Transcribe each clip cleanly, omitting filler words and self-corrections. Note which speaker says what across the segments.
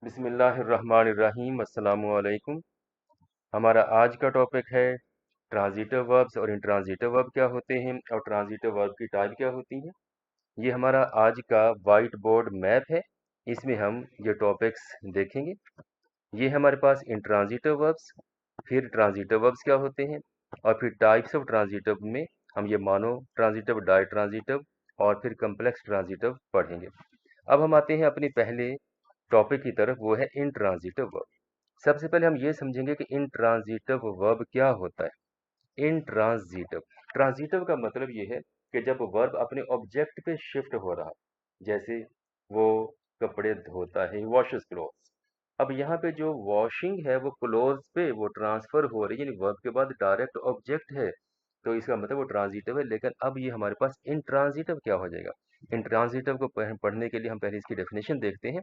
Speaker 1: बिस्मिल्लाहिर्रहमानिर्रहीम अस्सलामुअलैकुम। हमारा आज का टॉपिक है ट्रांजिटिव वर्ब्स और इंट्रांजिटिव वर्ब क्या होते हैं और ट्रांजिटिव वर्ब की टाइप क्या होती है। ये हमारा आज का वाइट बोर्ड मैप है। इसमें हम ये टॉपिक्स देखेंगे। ये हमारे पास इंट्रांजिटिव वर्ब्स, फिर ट्रांजिटिव वर्ब्स क्या होते हैं और फिर टाइप्स ऑफ ट्रांजिटिव में हम ये मोनो ट्रांजिटिव, डाई ट्रांजिटिव और फिर कम्प्लेक्स ट्रांजिटिव पढ़ेंगे। अब हम आते हैं अपने पहले टॉपिक की तरफ, वो है इंट्रांजिटिव वर्ब। सबसे पहले हम ये समझेंगे कि इंट्रांजिटिव वर्ब क्या होता है। इंट्रांजिटिव, ट्रांजिटिव का मतलब ये है कि जब वर्ब अपने ऑब्जेक्ट पे शिफ्ट हो रहा है, जैसे वो कपड़े धोता है, वॉशेस क्लोथ्स। अब यहाँ पे जो वॉशिंग है वो क्लोथ्स पे वो ट्रांसफर हो रही है, यानी वर्ब के बाद डायरेक्ट ऑब्जेक्ट है, तो इसका मतलब वो ट्रांजिटिव है। लेकिन अब ये हमारे पास इंट्रांजिटिव क्या हो जाएगा। इंट्रांजिटिव को पढ़ने के लिए हम पहले इसकी डेफिनेशन देखते हैं।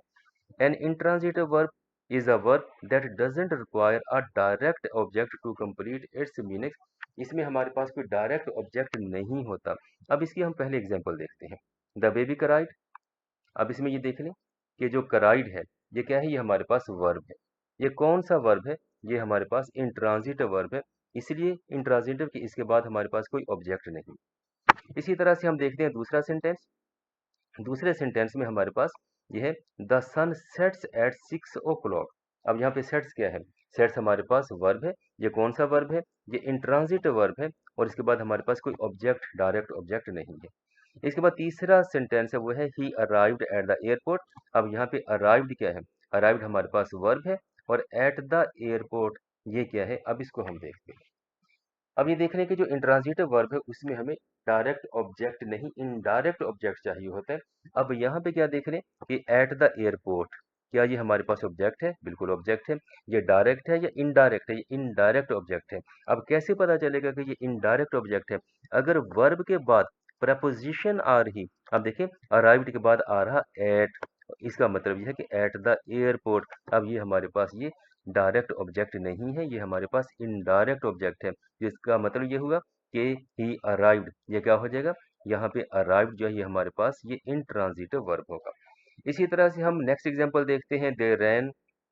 Speaker 1: An intransitive verb is a verb that doesn't require a direct object to complete its meaning। इसमें हमारे पास कोई डायरेक्ट ऑब्जेक्ट नहीं होता। अब इसकी हम पहले एग्जांपल देखते हैं। The baby cried. अब इसमें ये देख लें कि जो कराइड है ये क्या है, ये हमारे पास वर्ब है। ये कौन सा वर्ब है, ये हमारे पास इंट्रांजिटिव वर्ब है। इसलिए इंट्रांजिटिव के इसके बाद हमारे पास कोई ऑब्जेक्ट नहीं। इसी तरह से हम देखते हैं दूसरा सेंटेंस। दूसरे सेंटेंस में हमारे पास ये है the sun sets eight 6 o'clock। अब यहाँ पे सेट्स क्या है, सेट्स हमारे पास वर्ब है। ये कौन सा वर्ब है, ये इंट्रांजिटिव वर्ब है और इसके बाद हमारे पास कोई ऑब्जेक्ट, डायरेक्ट ऑब्जेक्ट नहीं है। इसके बाद तीसरा सेंटेंस है वो है ही अराइव्ड एट द एयरपोर्ट। अब यहाँ पे अराइव्ड क्या है, अराइव्ड हमारे पास वर्ब है और एट द एयरपोर्ट ये क्या है, अब इसको हम देखते हैं। अब ये देख रहे हैं कि जो इंट्रांजिटिव वर्ब है उसमें हमें डायरेक्ट ऑब्जेक्ट नहीं, इनडायरेक्ट ऑब्जेक्ट चाहिए होता है। अब यहाँ पे क्या देख रहे हैं कि एट द एयरपोर्ट, क्या ये हमारे पास ऑब्जेक्ट है, बिल्कुल ऑब्जेक्ट है। ये डायरेक्ट है या इनडायरेक्ट है, ये इनडायरेक्ट ऑब्जेक्ट है। अब कैसे पता चलेगा कि ये इनडायरेक्ट ऑब्जेक्ट है, अगर वर्ब के बाद प्रपोजिशन आ रही। अब देखिए अराइव्ड के बाद आ रहा एट, इसका मतलब यह है कि एट द एयरपोर्ट। अब ये हमारे पास ये डायरेक्ट ऑब्जेक्ट नहीं है, ये हमारे पास इनडायरेक्ट ऑब्जेक्ट है। जिसका मतलब ये हुआ कि ही अराइव्ड, ये क्या हो जाएगा, यहाँ पे अराइव्ड जो है ये हमारे पास ये इंट्रांजिटिव वर्ब होगा। इसी तरह से हम नेक्स्ट एग्जांपल देखते हैं। दे रैन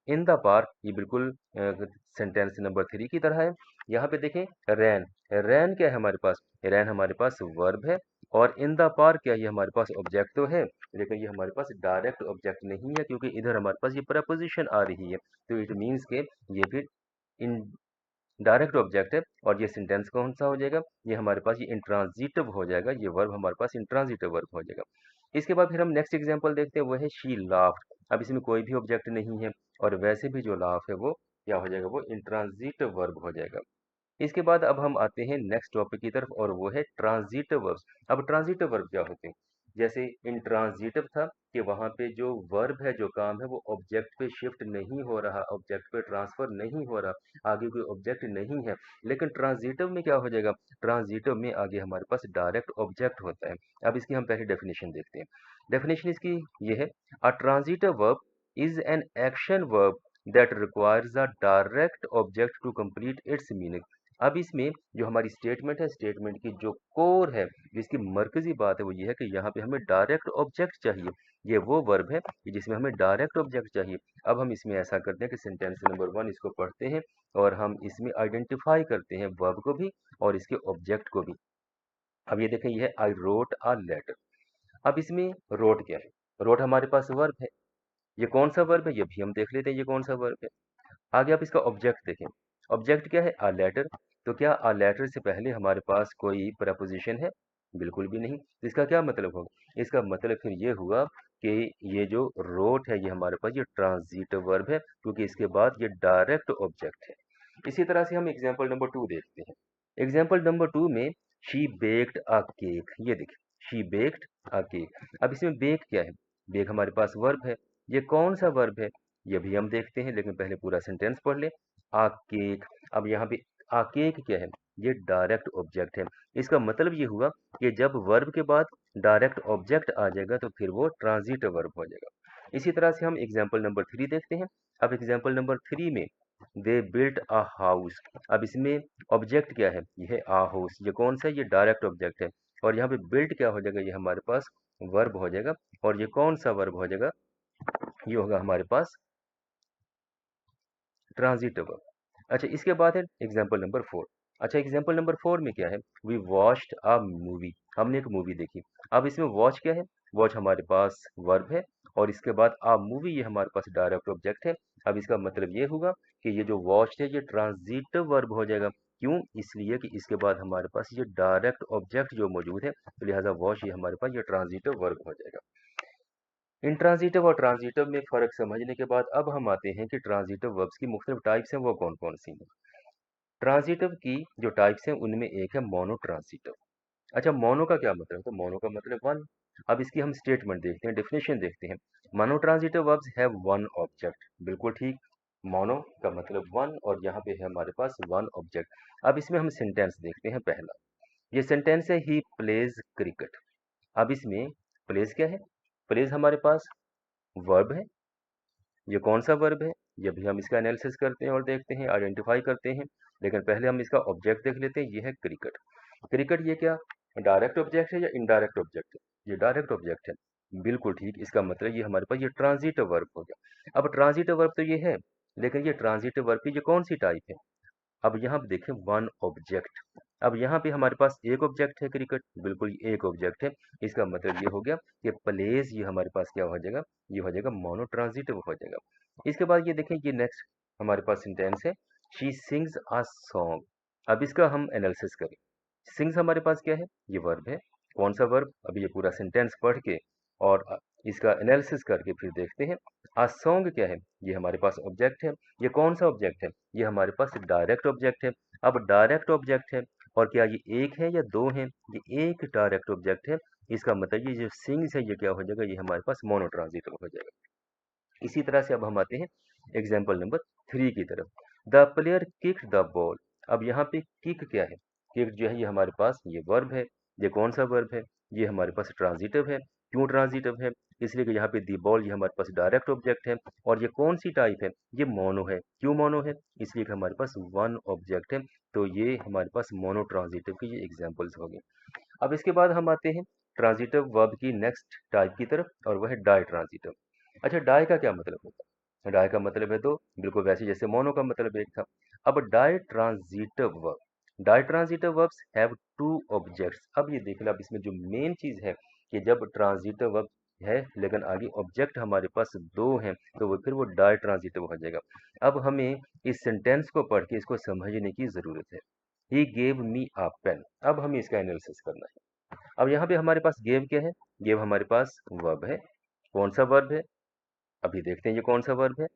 Speaker 1: इन द पार्क, ये बिल्कुल सेंटेंस नंबर 3 की तरह है। यहाँ पे देखें रैन, रैन क्या है हमारे पास, रैन हमारे पास वर्ब है और इन द पार्क क्या, ये हमारे पास ऑब्जेक्ट तो है लेकिन ये हमारे पास डायरेक्ट ऑब्जेक्ट नहीं है, क्योंकि इधर हमारे पास ये प्रपोजिशन आ रही है। तो इट मीन्स के ये फिर इन डायरेक्ट ऑब्जेक्ट है और ये सेंटेंस कौन सा हो जाएगा, ये हमारे पास ये इंट्रांजिटिव हो जाएगा, ये वर्ब हमारे पास इंट्रांजिटिव वर्ब हो जाएगा। इसके बाद फिर हम नेक्स्ट एग्जांपल देखते हैं, वो है शी लाफ्ड। अब इसमें कोई भी ऑब्जेक्ट नहीं है और वैसे भी जो लाफ है वो क्या हो जाएगा, वो इंट्रांजिटिव वर्ब हो जाएगा। इसके बाद अब हम आते हैं नेक्स्ट टॉपिक की तरफ और वो है ट्रांजिटिव वर्ब्स। अब ट्रांजिटिव वर्ब क्या होते हैं, जैसे इंट्रांजिटिव था कि वहां पे जो वर्ब है, जो काम है वो ऑब्जेक्ट पे शिफ्ट नहीं हो रहा, ऑब्जेक्ट पे ट्रांसफर नहीं हो रहा, आगे कोई ऑब्जेक्ट नहीं है। लेकिन ट्रांजिटिव में क्या हो जाएगा, ट्रांजिटिव में आगे हमारे पास डायरेक्ट ऑब्जेक्ट होता है। अब इसकी हम पहले डेफिनेशन देखते हैं। डेफिनेशन इसकी ये है, a transitive verb is an action verb that requires a direct object to complete its meaning. अब इसमें जो हमारी स्टेटमेंट है, स्टेटमेंट की जो कोर है, जिसकी मरकजी बात है वो ये है कि यहाँ पे हमें डायरेक्ट ऑब्जेक्ट चाहिए। ये वो वर्ब है कि जिसमें हमें डायरेक्ट ऑब्जेक्ट चाहिए। अब हम इसमें ऐसा करते हैं कि सेंटेंस नंबर 1 इसको पढ़ते हैं और हम इसमें आइडेंटिफाई करते हैं वर्ब को भी और इसके ऑब्जेक्ट को भी। अब ये देखें, ये है आई रोट अ लेटर। अब इसमें रोट क्या है, रोट हमारे पास वर्ब है। ये कौन सा वर्ब है, ये भी हम देख लेते हैं ये कौन सा वर्ब है। आगे आप इसका ऑब्जेक्ट देखें, ऑब्जेक्ट क्या है, अ लेटर। तो क्या अ लेटर से पहले हमारे पास कोई प्रपोजिशन है, बिल्कुल भी नहीं। तो इसका क्या मतलब होगा, इसका मतलब फिर ये हुआ कि ये जो रोट है ये हमारे पास ये ट्रांजिटिव वर्ब है, क्योंकि इसके बाद ये डायरेक्ट ऑब्जेक्ट है। इसी तरह से हम एग्जाम्पल नंबर 2 देखते हैं। एग्जाम्पल नंबर 2 में शी बेक्ड अ केक, ये देखिए शी बेक्ड अ केक। अब इसमें बेक क्या है, बेक हमारे पास वर्ब है। ये कौन सा वर्ब है, ये भी हम देखते हैं, लेकिन पहले पूरा सेंटेंस पढ़ ले। आ केक, अब यहाँ पे आ केक क्या है, ये डायरेक्ट ऑब्जेक्ट है। इसका मतलब ये हुआ कि जब वर्ब के बाद डायरेक्ट ऑब्जेक्ट आ जाएगा तो फिर वो ट्रांजिटिव वर्ब हो जाएगा। इसी तरह से हम एग्जाम्पल नंबर 3 देखते हैं। अब एग्जाम्पल नंबर 3 में दे बिल्ट अ हाउस। अब इसमें ऑब्जेक्ट क्या है, ये है आ हाउस। ये कौन सा है, ये डायरेक्ट ऑब्जेक्ट है और यहाँ पे बिल्ट क्या हो जाएगा, ये हमारे पास वर्ब हो जाएगा। और ये कौन सा वर्ब हो जाएगा, ये होगा हमारे पास ट्रांजिटिव वर्ब। अच्छा, इसके बाद है एग्जाम्पल नंबर 4। अच्छा, एग्जाम्पल नंबर 4 में क्या है, वी वॉच्ड अ मूवी, हमने एक मूवी देखी। अब इसमें वॉच क्या है, वॉच हमारे पास वर्ब है, और इसके बाद अ मूवी ये हमारे पास डायरेक्ट ऑब्जेक्ट है। अब इसका मतलब ये होगा कि ये जो वॉच है ये ट्रांजिटिव वर्ब हो जाएगा। क्यों, इसलिए कि इसके बाद हमारे पास ये डायरेक्ट ऑब्जेक्ट जो मौजूद है, तो लिहाजा वॉच ये हमारे पास ये ट्रांजिटिव वर्ब हो जाएगा। इंट्रांजिटिव और ट्रांजिटिव में फ़र्क समझने के बाद अब हम आते हैं कि ट्रांजिटिव वर्ब्स की मुख्तलिफ टाइप्स हैं, वो कौन कौन सी हैं। ट्रांजिटिव की जो टाइप्स हैं उनमें एक है मोनो ट्रांजिटिव। अच्छा, मोनो का क्या मतलब है, तो मोनो का मतलब वन। अब इसकी हम स्टेटमेंट देखते हैं, डेफिनेशन देखते हैं। Mono transitive verbs have one object, बिल्कुल ठीक। मोनो का मतलब वन, और यहाँ पे है हमारे पास वन ऑब्जेक्ट। अब इसमें हम सेंटेंस देखते हैं। पहला ये सेंटेंस है, ही प्लेज क्रिकेट। अब इसमें प्लेज क्या है, प्लेज हमारे पास वर्ब है। ये कौन सा वर्ब है, ये भी हम इसका एनालिसिस करते हैं और देखते हैं, आइडेंटिफाई करते हैं। लेकिन पहले हम इसका ऑब्जेक्ट देख लेते हैं। ये है क्रिकेट। क्रिकेट ये क्या डायरेक्ट ऑब्जेक्ट है या इनडायरेक्ट ऑब्जेक्ट है, ये डायरेक्ट ऑब्जेक्ट है। बिल्कुल ठीक, इसका मतलब ये हमारे पास ये ट्रांजिटिव वर्ब हो गया। अब ट्रांजिटिव वर्ब तो ये है, लेकिन ये ट्रांजिटिव वर्ब की ये कौन सी टाइप है। अब यहाँ पे देखें वन ऑब्जेक्ट। अब यहाँ पे हमारे पास एक ऑब्जेक्ट है क्रिकेट, बिल्कुल ये एक ऑब्जेक्ट है। इसका मतलब ये हो गया कि प्लेस ये हमारे पास क्या हो जाएगा, ये हो जाएगा मोनो ट्रांजिटिव हो जाएगा। इसके बाद ये देखें, ये नेक्स्ट हमारे पास सेंटेंस है, शी सिंग्स अ सॉन्ग। अब इसका हम एनालिसिस करें। सिंग्स हमारे पास क्या है, ये वर्ब है। कौन सा वर्ब, अभी ये पूरा सेंटेंस पढ़ के और इसका एनालिसिस करके फिर देखते हैं। आ सॉन्ग क्या है, ये हमारे पास ऑब्जेक्ट है। ये कौन सा ऑब्जेक्ट है, ये हमारे पास डायरेक्ट ऑब्जेक्ट है। अब डायरेक्ट ऑब्जेक्ट है, और क्या ये एक है या दो है, ये एक डायरेक्ट ऑब्जेक्ट है। इसका मतलब ये जो सिंग्स है ये क्या हो जाएगा, ये हमारे पास मोनो ट्रांजिटिव हो जाएगा। इसी तरह से अब हम आते हैं एग्जाम्पल नंबर 3 की तरफ। The player kick the ball. अब यहाँ पे किक क्या है, किक जो है ये हमारे पास ये वर्ब है। ये कौन सा वर्ब है, ये हमारे पास ट्रांजिटिव है। क्यों ट्रांजिटिव है, इसलिए कि यहाँ पे दी बॉल ये हमारे पास डायरेक्ट ऑब्जेक्ट है, और ये कौन सी टाइप है, ये मोनो है। क्यों मोनो है, इसलिए कि हमारे पास वन ऑब्जेक्ट है। तो ये हमारे पास मोनो ट्रांजिटिव की ये एग्जाम्पल्स हो गए। अब इसके बाद हम आते हैं ट्रांजिटिव वर्ब की नेक्स्ट टाइप की तरफ, और वह है डाई ट्रांजिटिव। अच्छा, डाई का क्या मतलब होता है, डाई का मतलब है दो, बिल्कुल वैसे जैसे मोनो का मतलब एक था। अब ditransitive verb, ditransitive verbs have two objects. अब ये देख लो, अब इसमें जो मेन चीज है कि जब ट्रांजिटिव वर्ब है लेकिन आगे ऑब्जेक्ट हमारे पास दो हैं, तो वो फिर वो डाई ट्रांजिटिव हो जाएगा। अब हमें इस सेंटेंस को पढ़ के इसको समझने की जरूरत है। He gave me a pen. अब हमें इसका एनालिसिस करना है। अब यहाँ पे हमारे पास गेव क्या है, गेव हमारे पास वर्ब है। कौन सा वर्ब है, अभी देखते हैं ये कौन सा वर्ब है।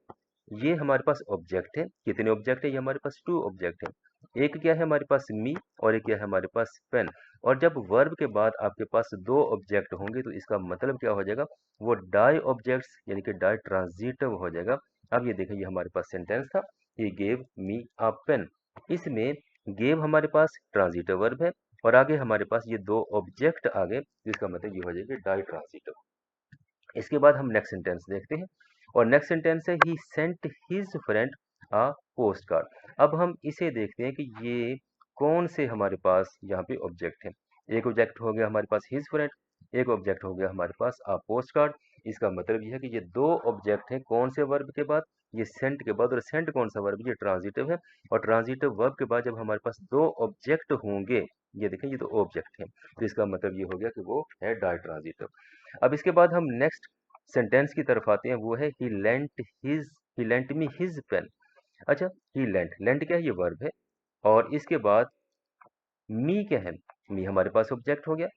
Speaker 1: ये हमारे पास ऑब्जेक्ट है। कितने ऑब्जेक्ट है, ये हमारे पास टू ऑब्जेक्ट है। एक क्या है हमारे पास मी, और एक क्या है हमारे पास पेन। और जब वर्ब के बाद आपके पास दो ऑब्जेक्ट होंगे तो इसका मतलब क्या हो जाएगा, वो डाई ऑब्जेक्ट्स यानी कि डाई ट्रांजिटिव हो जाएगा। अब ये देखिए, ये हमारे पास सेंटेंस था, ये गेव मी अ पेन। इसमें गेव हमारे पास ट्रांजिटिव वर्ब है, और आगे हमारे पास ये दो ऑब्जेक्ट आ गए, जिसका मतलब ये हो जाएगी डाई ट्रांजिटिव। इसके बाद हम नेक्स्ट सेंटेंस देखते हैं, और नेक्स्ट सेंटेंस है, he sent his friend a post card. अब हम इसे देखते हैं कि ये कौन से हमारे पास यहाँ पे ऑब्जेक्ट है। एक ऑब्जेक्ट हो गया हमारे पास हिज फ्रेंड, एक ऑब्जेक्ट हो गया हमारे पास अ पोस्ट कार्ड। इसका मतलब ये है कि ये दो ऑब्जेक्ट हैं कौन से वर्ब के बाद, ये सेंट के बाद। और सेंट कौन सा वर्ब, ये ट्रांजिटिव है। और ट्रांजिटिव वर्ब के बाद जब हमारे पास दो ऑब्जेक्ट होंगे, ये देखें ये दो ऑब्जेक्ट हैं, तो इसका मतलब ये हो गया कि वो है डाई ट्रांजिटिव। अब इसके बाद हम नेक्स्ट सेंटेंस की तरफ आते हैं, वो है ही लेंट मी हिज पेन। अच्छा, ही लेंट, लेंट क्या है, ये वर्ब है। और इसके बाद मी क्या है, मी हमारे पास ऑब्जेक्ट हो गया।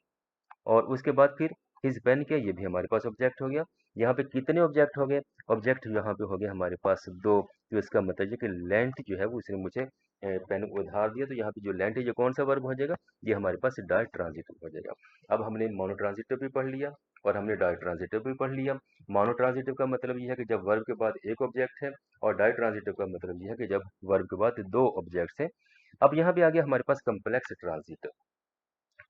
Speaker 1: और उसके बाद फिर हिज पेन क्या, ये भी हमारे पास ऑब्जेक्ट हो गया। यहाँ पे कितने ऑब्जेक्ट हो गए, ऑब्जेक्ट यहाँ पे हो गए हमारे पास दो। तो इसका मतलब ये कि लेंट जो है वो इसने मुझे पेन उधार दिया। तो यहाँ पे जो लेंट है ये कौन सा वर्ब हो जाएगा, ये हमारे पास डाई ट्रांजिटिव हो जाएगा। अब हमने मोनो ट्रांजिटिव भी पढ़ लिया और हमने डाई ट्रांजिटिव भी पढ़ लिया। मोनो ट्रांजिटिव का मतलब ये है कि जब वर्ब के बाद एक ऑब्जेक्ट है, और डाई ट्रांजिटिव का मतलब ये है कि जब वर्ब के बाद दो ऑब्जेक्ट्स हैं। अब यहाँ पे आ गया हमारे पास कम्प्लेक्स ट्रांजिटिव।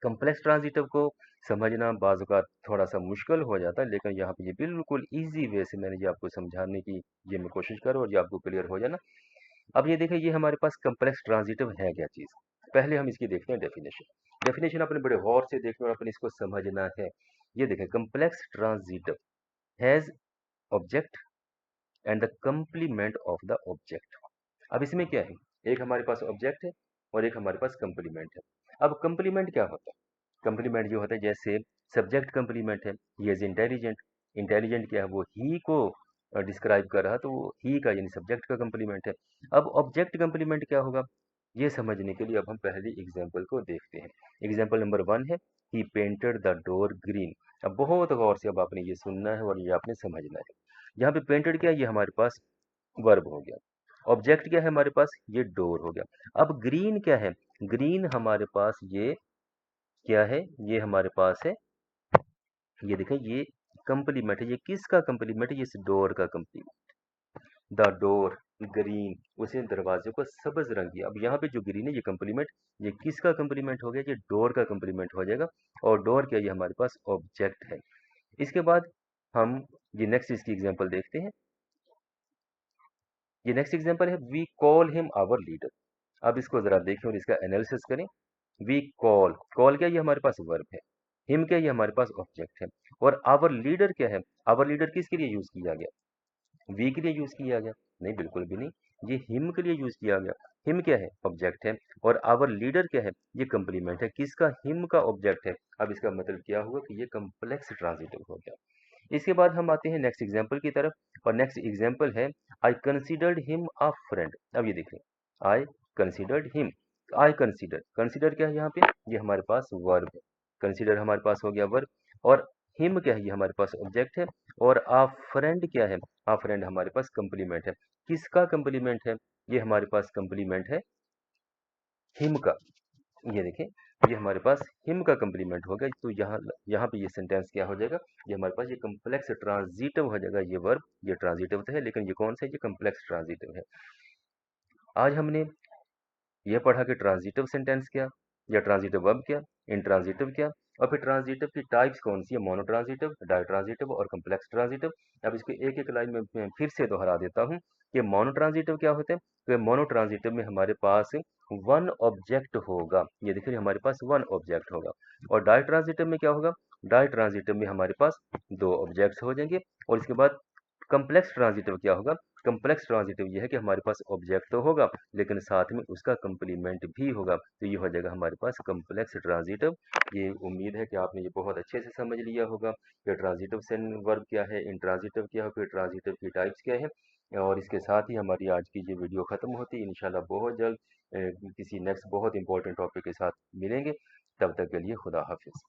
Speaker 1: कम्प्लेक्स ट्रांजिटिव को समझना बाज़ औक़ात थोड़ा सा मुश्किल हो जाता है, लेकिन यहाँ पे ये बिल्कुल ईजी वे से मैंने ये आपको समझाने की ये मैं कोशिश करूँ और ये आपको क्लियर हो जाए ना। अब ये देखिए, ये हमारे पास कम्प्लेक्स ट्रांजिटिव है क्या चीज़। पहले हम इसकी देखते हैं डेफिनेशन। डेफिनेशन अपने बड़े गौर से देखना और अपने इसको समझना है। ये देखें, complex transitive has object and the complement of the object. अब इसमें क्या है, एक हमारे पास ऑब्जेक्ट है और एक हमारे पास कंप्लीमेंट है। अब कंप्लीमेंट क्या होता है? कंप्लीमेंट जो होता है, जैसे सब्जेक्ट कंप्लीमेंट है, ही इज इंटेलिजेंट। इंटेलिजेंट क्या है, वो ही को डिस्क्राइब कर रहा, तो वो ही का यानी सब्जेक्ट का कंप्लीमेंट है। अब ऑब्जेक्ट कंप्लीमेंट क्या होगा, ये समझने के लिए अब हम पहली एग्जाम्पल को देखते हैं। एग्जाम्पल नंबर 1 है, ही पेंटेड द डोर ग्रीन। अब बहुत गौर से अब आपने ये सुनना है और ये आपने समझना है। यहाँ पे पेंटेड क्या है, ये हमारे पास वर्ब हो गया। ऑब्जेक्ट क्या है हमारे पास, ये डोर हो गया। अब ग्रीन क्या है, ग्रीन हमारे पास ये क्या है, ये हमारे पास है, ये देखें ये कंप्लीमेंट है। ये किसका कंप्लीमेंट है, ये इस डोर का कंप्लीमेंट। द डोर ग्रीन, उसे दरवाजे को सब्ज रंग किया। अब यहाँ पे जो ग्रीन है ये कंप्लीमेंट, ये किसका कंप्लीमेंट हो गया, ये डोर का कंप्लीमेंट हो जाएगा। और डोर क्या, ये हमारे पास ऑब्जेक्ट है। इसके बाद हम ये नेक्स्ट इसकी एग्जांपल देखते हैं। ये नेक्स्ट एग्जांपल है, we call him our leader. अब इसको जरा देखें और इसका एनालिसिस करें। वी कॉल, कॉल क्या, ये हमारे पास वर्ब है। हिम क्या, ये हमारे पास ऑब्जेक्ट है। और आवर लीडर क्या है, आवर लीडर किसके लिए यूज किया गया, वी के लिए यूज किया गया? नहीं, बिल्कुल भी नहीं, ये हिम के लिए यूज किया गया। हिम क्या है, ऑब्जेक्ट है। और आवर लीडर क्या है, ये कंप्लीमेंट है। किसका, हिम का ऑब्जेक्ट है। अब इसका मतलब क्या हुआ कि ये कम्प्लेक्स ट्रांजिटिव हो गया। इसके बाद हम आते हैं नेक्स्ट एग्जाम्पल की तरफ, और नेक्स्ट एग्जाम्पल है, I considered him a friend. अब ये देखें, I considered him, I consider, consider क्या है यहाँ पे, ये हमारे पास वर्ब है। कंसिडर हमारे पास हो गया वर्ब। और हिम क्या है, ये हमारे पास ऑब्जेक्ट है। और आ फ्रेंड क्या है, आ फ्रेंड हमारे पास कंप्लीमेंट है। किसका कंप्लीमेंट है, ये हमारे पास कंप्लीमेंट है हिम का। ये देखें, ये हमारे पास हिम का कंप्लीमेंट हो गया। तो यहाँ यहाँ पे ये सेंटेंस क्या हो जाएगा, ये हमारे पास ये कम्प्लेक्स ट्रांजिटिव हो जाएगा। ये वर्ब, ये ट्रांजिटिव तो है, लेकिन ये कौन सा है, ये कम्प्लेक्स ट्रांजिटिव है। आज हमने ये पढ़ा कि ट्रांजिटिव सेंटेंस क्या, या ट्रांजिटिव वर्ब क्या, इंट्रांजिटिव क्या, और फिर ट्रांजिटिव की टाइप्स कौन सी है, मोनोट्रांजिटिव, डायट्रांजिटिव और कम्प्लेक्स ट्रांजिटिव। अब इसको एक एक लाइन में मैं फिर से दोहरा देता हूँ कि मोनोट्रांजिटिव क्या होते हैं। तो मोनोट्रांजिटिव में हमारे पास वन ऑब्जेक्ट होगा, ये देखिए हमारे पास वन ऑब्जेक्ट होगा। और डायट्रांजिटिव में क्या होगा, डायट्रांजिटिव में हमारे पास दो ऑब्जेक्ट्स हो जाएंगे। और इसके बाद कम्प्लेक्स ट्रांजिटिव क्या होगा, कम्प्लेक्स ट्रांजिटिव ये है कि हमारे पास ऑब्जेक्ट तो होगा, लेकिन साथ में उसका कंप्लीमेंट भी होगा। तो ये हो जाएगा हमारे पास कम्प्लेक्स ट्रांजिटिव। ये उम्मीद है कि आपने ये बहुत अच्छे से समझ लिया होगा कि ट्रांजिटिव से वर्ब क्या है, इंट्रांजिटिव क्या है, फिर ट्रांजिटिव की टाइप्स क्या है। और इसके साथ ही हमारी आज की ये वीडियो ख़त्म होती है। इंशाल्लाह बहुत जल्द किसी नेक्स्ट बहुत इंपॉर्टेंट टॉपिक के साथ मिलेंगे। तब तक के लिए खुदा हाफिज़।